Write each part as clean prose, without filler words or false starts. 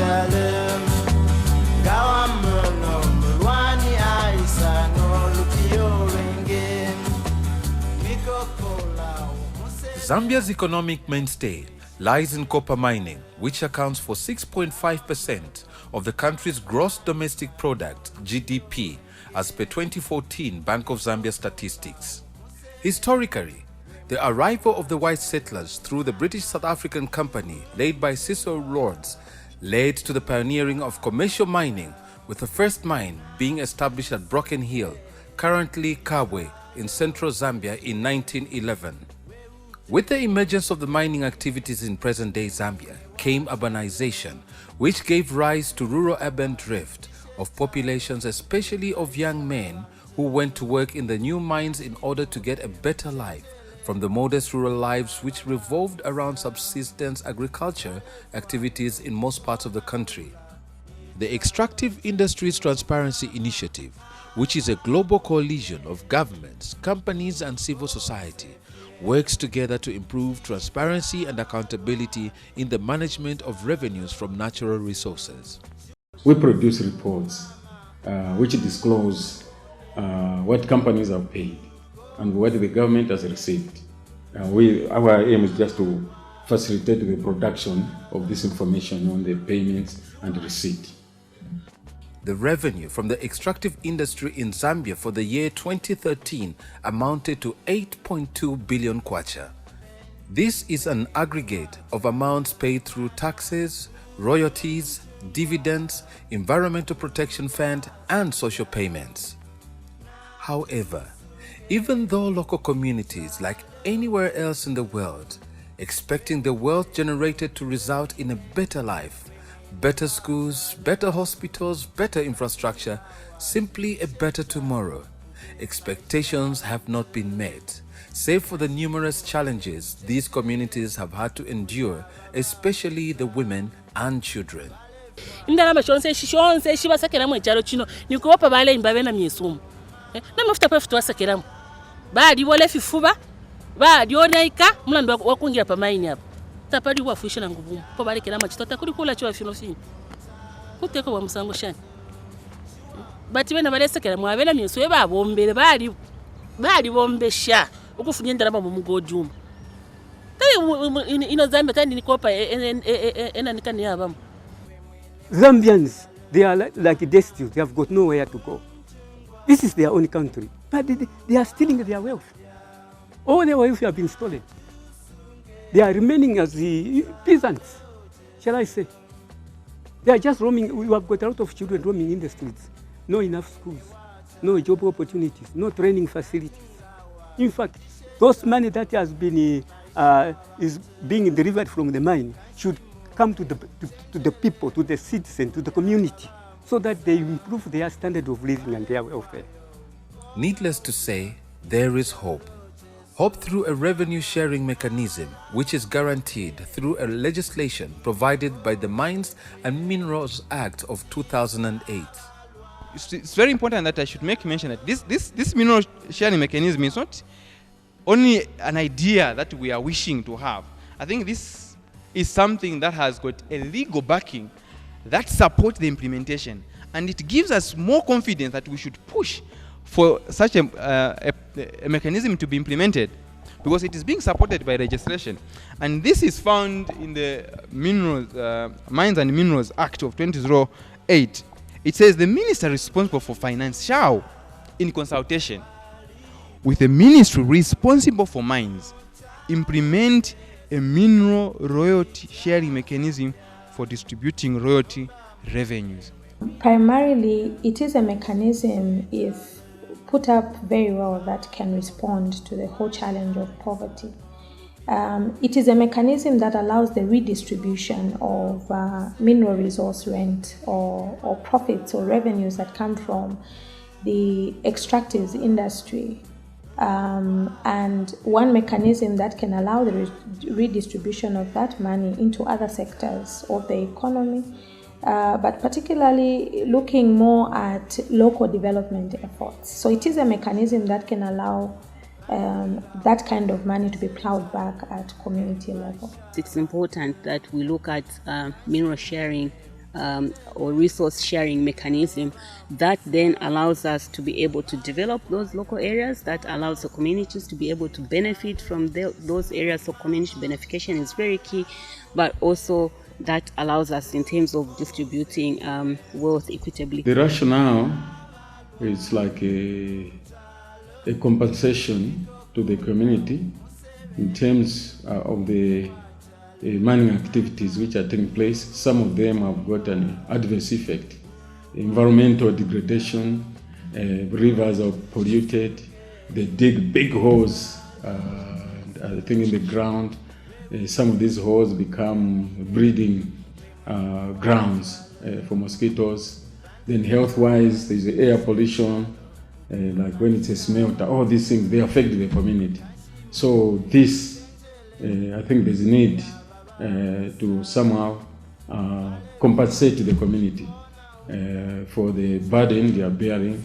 tell him. Gawamuno, Mulwani Aisa, no Lupio Ringin. Miko Kola. Zambia's economic mainstay lies in copper mining, which accounts for 6.5% of the country's gross domestic product, GDP, as per 2014 Bank of Zambia statistics. Historically, the arrival of the white settlers through the British South African Company, led by Cecil Rhodes, led to the pioneering of commercial mining, with the first mine being established at Broken Hill, currently Kabwe, in central Zambia in 1911. With the emergence of the mining activities in present-day Zambia came urbanization, which gave rise to rural-urban drift of populations, especially of young men who went to work in the new mines in order to get a better life from the modest rural lives which revolved around subsistence agriculture activities in most parts of the country. The Extractive Industries Transparency Initiative, which is a global coalition of governments, companies and civil society, works together to improve transparency and accountability in the management of revenues from natural resources. We produce reports which disclose what companies have paid and what the government has received. Our aim is just to facilitate the production of this information on the payments and receipt. The revenue from the extractive industry in Zambia for the year 2013 amounted to 8.2 billion kwacha. This is an aggregate of amounts paid through taxes, royalties, dividends, Environmental Protection Fund, and social payments. However, even though local communities, like anywhere else in the world, expecting the wealth generated to result in a better life, better schools, better hospitals, better infrastructure, simply a better tomorrow, expectations have not been met, save for the numerous challenges these communities have had to endure, especially the women and children. Indalama shonse shibasakera mu cyaro kino nikuwapa bale imbabe na myesumu namafuta pafuta wasakera badi wole fifuba badi onaika mulando wakungira pa mine hapo tapadi wafusha na nguvu po bale kera machitota kuri kula cyo afino fini kuteko wa musango shani bati bena bale sakera mu abena myesu babombere badi bombesha ukufunye ndalama mu mugoduma ino Zambia tani nikopa ena nikani yabamu. Zambians, they are like destitute, they have got nowhere to go. This is their own country, but they are stealing their wealth. All their wealth have been stolen. They are remaining as the peasants, shall I say. They are just roaming. We have got a lot of children roaming in the streets. No enough schools, no job opportunities, no training facilities. In fact, those money that has been is being delivered from the mine should come to the people, to the citizens, to the community, so that they improve their standard of living and their welfare. Needless to say, there is hope. Hope through a revenue sharing mechanism, which is guaranteed through a legislation provided by the Mines and Minerals Act of 2008. It's very important that I should make mention that this mineral sharing mechanism is not only an idea that we are wishing to have. I think this is something that has got a legal backing that supports the implementation, and it gives us more confidence that we should push for such a mechanism to be implemented, because it is being supported by legislation. And this is found in the Mines and Minerals Act of 2008. It says the minister responsible for finance shall, in consultation with the ministry responsible for mines, implement a mineral royalty sharing mechanism for distributing royalty revenues. Primarily, it is a mechanism, if put up very well, that can respond to the whole challenge of poverty. It is a mechanism that allows the redistribution of mineral resource rent or profits or revenues that come from the extractives industry. And one mechanism that can allow the redistribution of that money into other sectors of the economy, but particularly looking more at local development efforts. So it is a mechanism that can allow that kind of money to be plowed back at community level. It's important that we look at mineral sharing or resource sharing mechanism that then allows us to be able to develop those local areas, that allows the communities to be able to benefit from those areas. So community beneficiation is very key, but also that allows us in terms of distributing wealth equitably. The rationale is like a compensation to the community in terms of the mining activities which are taking place. Some of them have got an adverse effect. Environmental degradation, rivers are polluted, they dig big holes, I think in the ground. Some of these holes become breeding grounds for mosquitoes. Then health-wise, there's air pollution, like when it's a smelter, all these things, they affect the community. So this, I think there's a need to somehow compensate the community for the burden they are bearing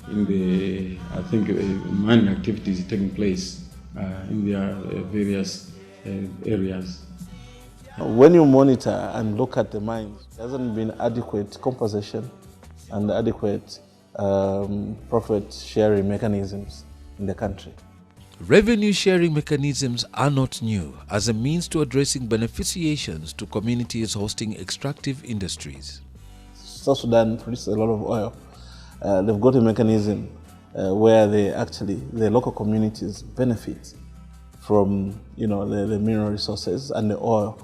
in the, I think, mining activities taking place in their various areas. When you monitor and look at the mines, there hasn't been adequate compensation and adequate profit sharing mechanisms in the country. Revenue sharing mechanisms are not new as a means to addressing beneficiations to communities hosting extractive industries. South Sudan produces a lot of oil. They've got a mechanism where the local communities benefit from the mineral resources and the oil.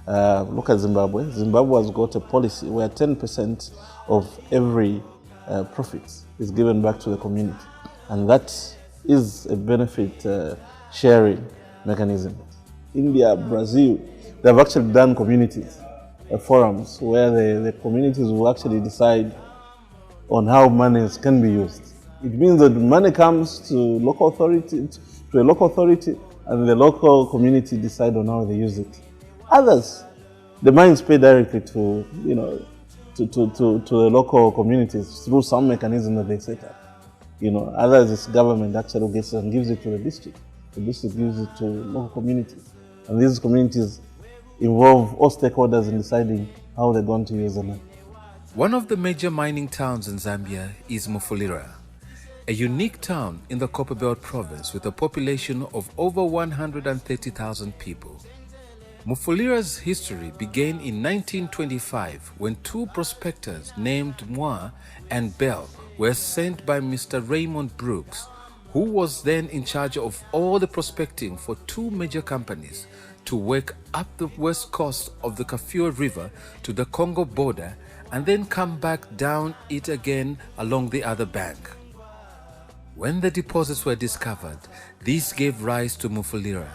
Look at Zimbabwe. Zimbabwe has got a policy where 10% of every profit is given back to the community, and that is a benefit sharing mechanism. India, Brazil, they have actually done communities forums where the communities will actually decide on how monies can be used. It means that money comes to a local authority, and the local community decide on how they use it. Others, the mines pay directly to the local communities through some mechanism that they set up. Others, it's government actually gets and gives it to the district. The district gives it to local communities, and these communities involve all stakeholders in deciding how they're going to use the money. One of the major mining towns in Zambia is Mufulira, a unique town in the Copperbelt province with a population of over 130,000 people. Mufulira's history began in 1925 when two prospectors named Moi and Bell were sent by Mr. Raymond Brooks, who was then in charge of all the prospecting for two major companies, to work up the west coast of the Kafue River to the Congo border and then come back down it again along the other bank. When the deposits were discovered, these gave rise to Mufulira,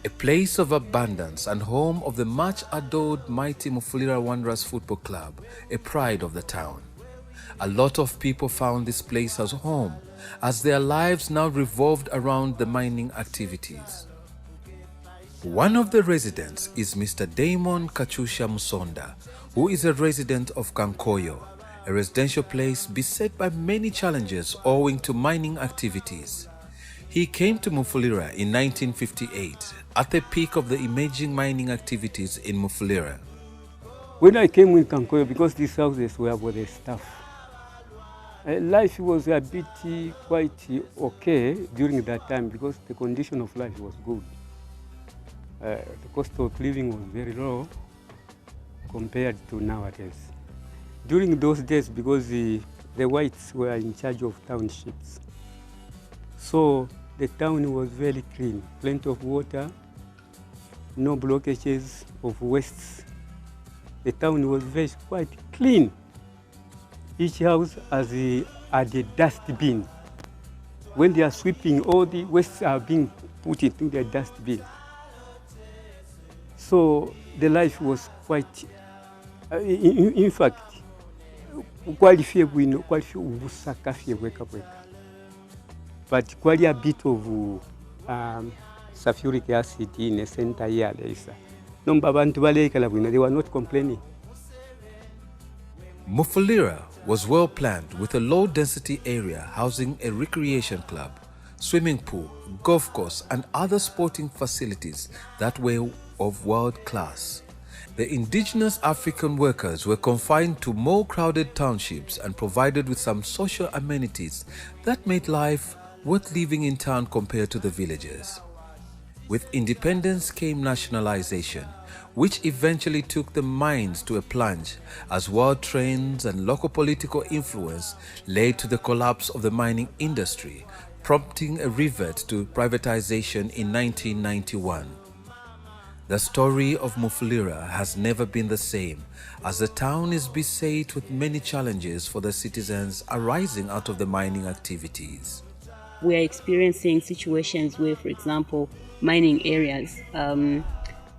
a place of abundance and home of the much adored mighty Mufulira Wanderers Football Club, a pride of the town. A lot of people found this place as home, as their lives now revolved around the mining activities. One of the residents is Mr. Damon Kachusha Musonda, who is a resident of Kankoyo, a residential place beset by many challenges owing to mining activities. He came to Mufulira in 1958 at the peak of the emerging mining activities in Mufulira. When I came in Kankoyo, because these houses were for the staff, life was a bit quite okay during that time because the condition of life was good. The cost of living was very low compared to nowadays. During those days, because the whites were in charge of townships, so the town was very clean, plenty of water, no blockages of wastes. The town was quite clean. Each house has a dustbin. When they are sweeping, all the wastes are being put into the dustbin. So the life was quite, in fact, quite few but quite a bit of sulfuric acid in the center here. They were not complaining. Mufulira was well planned with a low-density area housing a recreation club, swimming pool, golf course and other sporting facilities that were of world class. The indigenous African workers were confined to more crowded townships and provided with some social amenities that made life worth living in town compared to the villagers. With independence came nationalization, which eventually took the mines to a plunge as world trends and local political influence led to the collapse of the mining industry, prompting a revert to privatization in 1991. The story of Mufulira has never been the same, as the town is beset with many challenges for the citizens arising out of the mining activities. We are experiencing situations where, for example, mining areas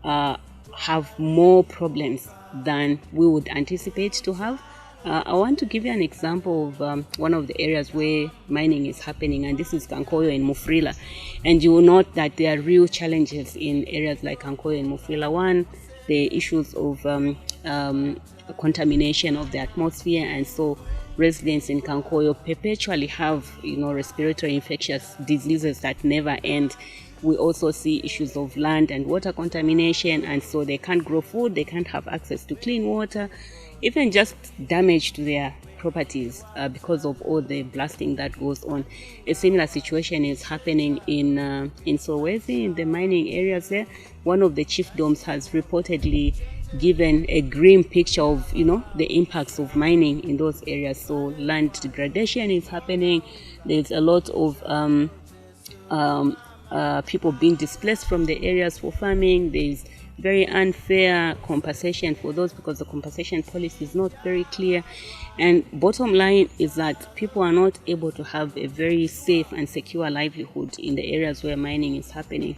have more problems than we would anticipate to have. I want to give you an example of one of the areas where mining is happening, and this is Kankoyo and Mufulira. And you will note that there are real challenges in areas like Kankoyo and Mufulira. One, the issues of contamination of the atmosphere, and so residents in Kankoyo perpetually have, respiratory infectious diseases that never end. We also see issues of land and water contamination, and so they can't grow food, they can't have access to clean water, even just damage to their properties because of all the blasting that goes on. A similar situation is happening in YEZI, in the mining areas there. One of the chiefdoms has reportedly given a grim picture of, the impacts of mining in those areas. So land degradation is happening. There's a lot of people being displaced from the areas for farming. There's very unfair compensation for those because the compensation policy is not very clear. And bottom line is that people are not able to have a very safe and secure livelihood in the areas where mining is happening.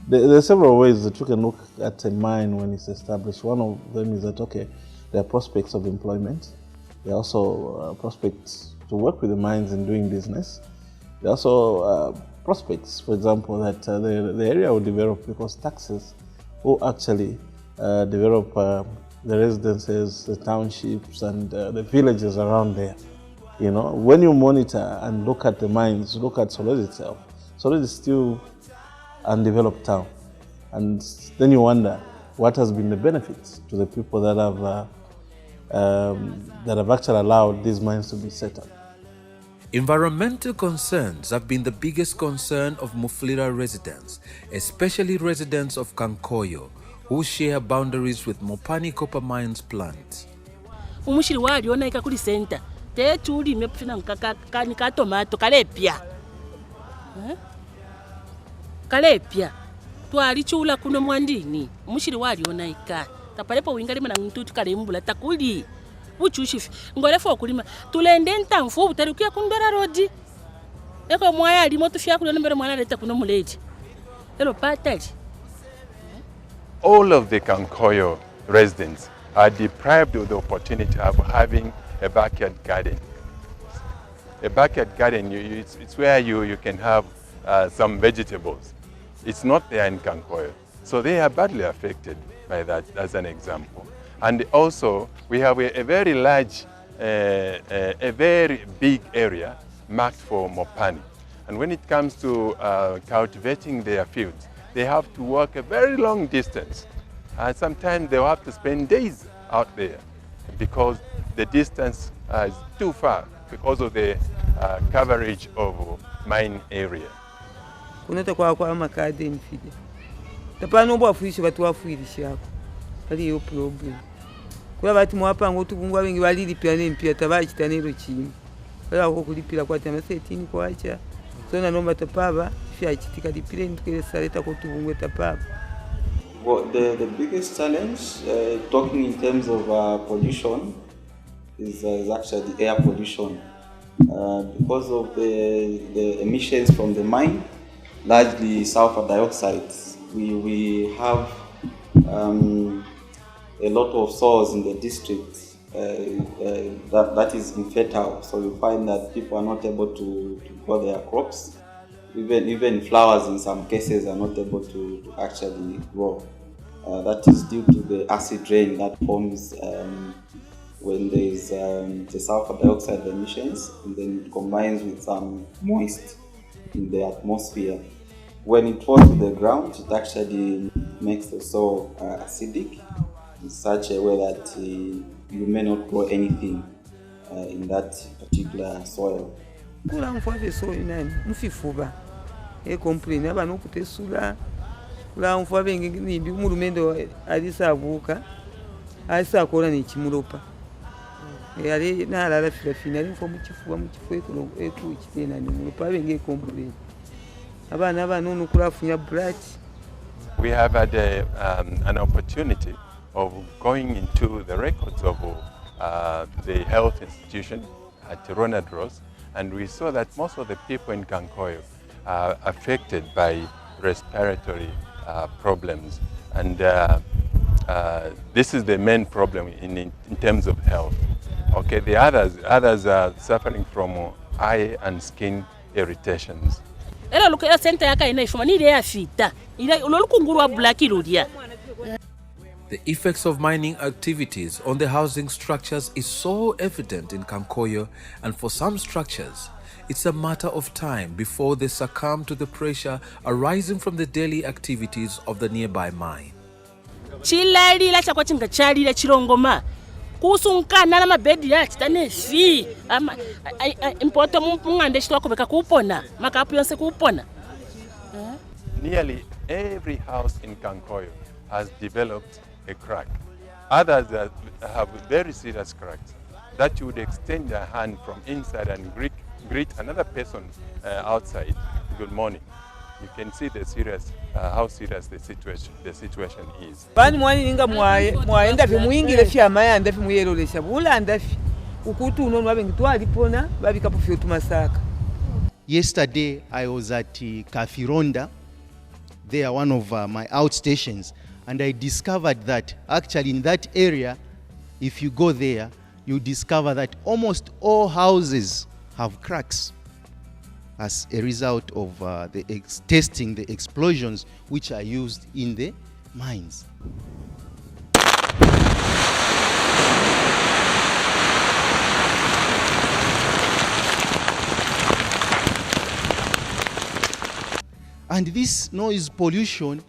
There are several ways that you can look at a mine when it's established. One of them is that, there are prospects of employment. There are also prospects to work with the mines in doing business. There are also prospects, for example, that the area will develop because taxes will actually develop the residences, the townships, and the villages around there. When you monitor and look at the mines, look at Solid itself, Solid is still undeveloped town. And then you wonder, what has been the benefits to the people that have actually allowed these mines to be set up? Environmental concerns have been the biggest concern of Mufulira residents, especially residents of Kankoyo, who share boundaries with Mopani copper mines plant. Umushiri wali onaika kuli center tetuli mepfina nkakani ka tomato kalepya kalepya twali chula kuno mwandini umushiri wali onaika tapalepo wingali mana ntutu kale mbula takuli buchushi ngolefu okulima tulende ntamfu ubutarukia kundora rodi eko mwaya alimo tufya kuno mbere mwana leta kuno muledi elo patali. All of the Kankoyo residents are deprived of the opportunity of having a backyard garden. A backyard garden, it's where you can have some vegetables. It's not there in Kankoyo. So they are badly affected by that, as an example. And also, we have a very large, a very big area marked for Mopani. And when it comes to cultivating their fields, they have to walk a very long distance. And sometimes they'll have to spend days out there because the distance is too far because of the coverage of mine area. Kunata kwa makade mfide. Tapano bo afuishi batu afuishi yako. Kali yo problem. Kwa batu mwapa ngotu bungwa bengi balili piane mpia tabachi tanero chini. Kwa ko kulipira kwa tama setini kwa acha. So na nomba tapaba fya chitika dipire ndikele saleta ko tubungwe tapaba. Well, the biggest challenge, talking in terms of pollution, is actually the air pollution. Because of the emissions from the mine, largely sulfur dioxide, we have a lot of soils in the district that is infertile. So you find that people are not able to grow their crops. Even flowers in some cases are not able to actually grow. That is due to the acid rain that forms when there is the sulfur dioxide emissions, and then it combines with some moist in the atmosphere. When it falls to the ground, it actually makes the soil acidic, in such a way that you may not grow anything in that particular soil. Kula mfave soil nani mfifuba complain abana okutesula kula mfave ngimbi mulumendo alisabuka alisakola nekimulopa yali nalala filafina ali mfo mukifuba ekutena ni mulopa abenge complain abana abana kulafunya brat. We have had an opportunity of going into the records of the health institution at Ronald Ross, and we saw that most of the people in Kankoyo are affected by respiratory problems, and this is the main problem in terms of health. Okay, the others are suffering from eye and skin irritations. The effects of mining activities on the housing structures is so evident in Kankoyo, and for some structures, it's a matter of time before they succumb to the pressure arising from the daily activities of the nearby mine. Kusunkana na mabedi ya chitane fi importo mungande shitwa kubeka kupona makapu yonse kupona. Nearly every house in Kankoyo has developed a crack. Others have very serious cracks that you would extend your hand from inside and greet another person outside. Good morning. You can see the serious, how serious the situation is. Bani mwani ninga mwae ndafi muingile fya maya ndafi muyelolesha bula ndafi ukutu unono wabengi twalipona babikapo fyo tumasaka. Yesterday I was at Kafironda, there one of my outstations, and I discovered that actually in that area, if you go there, you discover that almost all houses have cracks as a result of testing the explosions which are used in the mines. And this noise pollution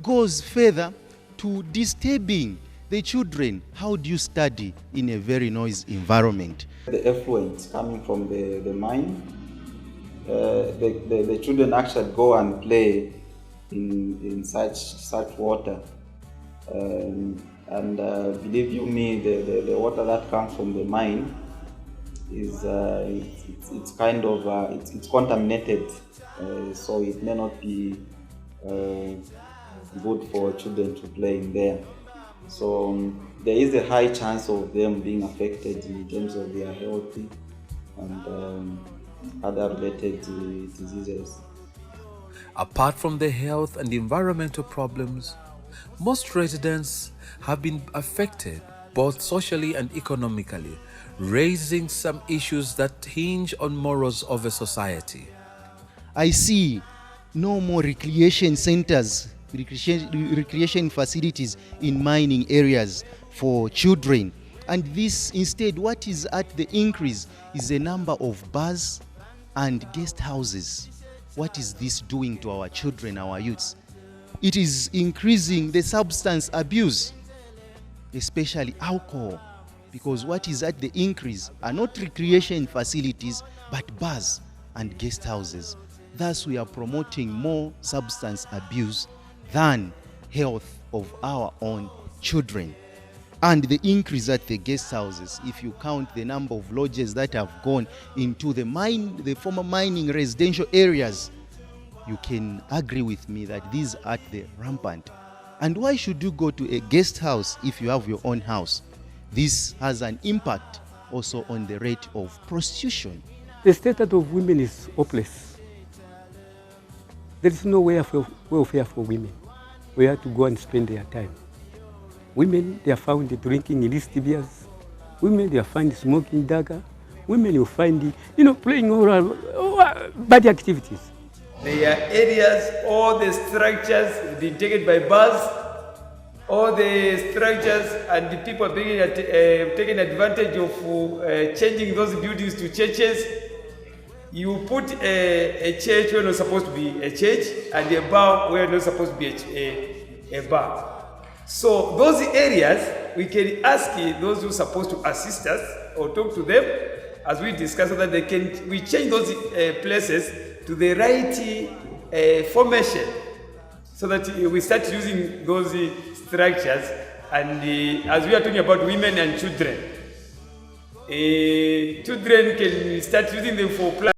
goes further to disturbing the children. How do you study in a very noisy environment? The effluent coming from the mine, the children actually go and play in such water, and believe you me, the water that comes from the mine is it's kind of it's contaminated, so it may not be good for children to play in there. So there is a high chance of them being affected in terms of their health and other related diseases. Apart from the health and environmental problems, most residents have been affected both socially and economically, raising some issues that hinge on morals of a society. I see no more recreation centers, recreation facilities in mining areas for children. And this instead, what is at the increase is the number of bars and guest houses. What is this doing to our children, our youths? It is increasing the substance abuse, especially alcohol, because what is at the increase are not recreation facilities, but bars and guest houses. Thus, we are promoting more substance abuse than health of our own children. And the increase at the guest houses, if you count the number of lodges that have gone into the former mining residential areas, you can agree with me that these are the rampant. And why should you go to a guest house if you have your own house? This has an impact also on the rate of prostitution. The status of women is hopeless. There is no welfare for women where to go and spend their time. Women, they are found drinking illicit beers. Women, they are found smoking dagga. Women, you find, playing all bad activities. There are areas, all the structures being taken by bars, all the structures and the people being taking advantage of changing those buildings to churches. You put a church where not supposed to be a church and a bar where not supposed to be a bar. So those areas, we can ask those who are supposed to assist us or talk to them as we discuss so that we change those places to the right formation so that we start using those structures. And as we are talking about women and children, children can start using them for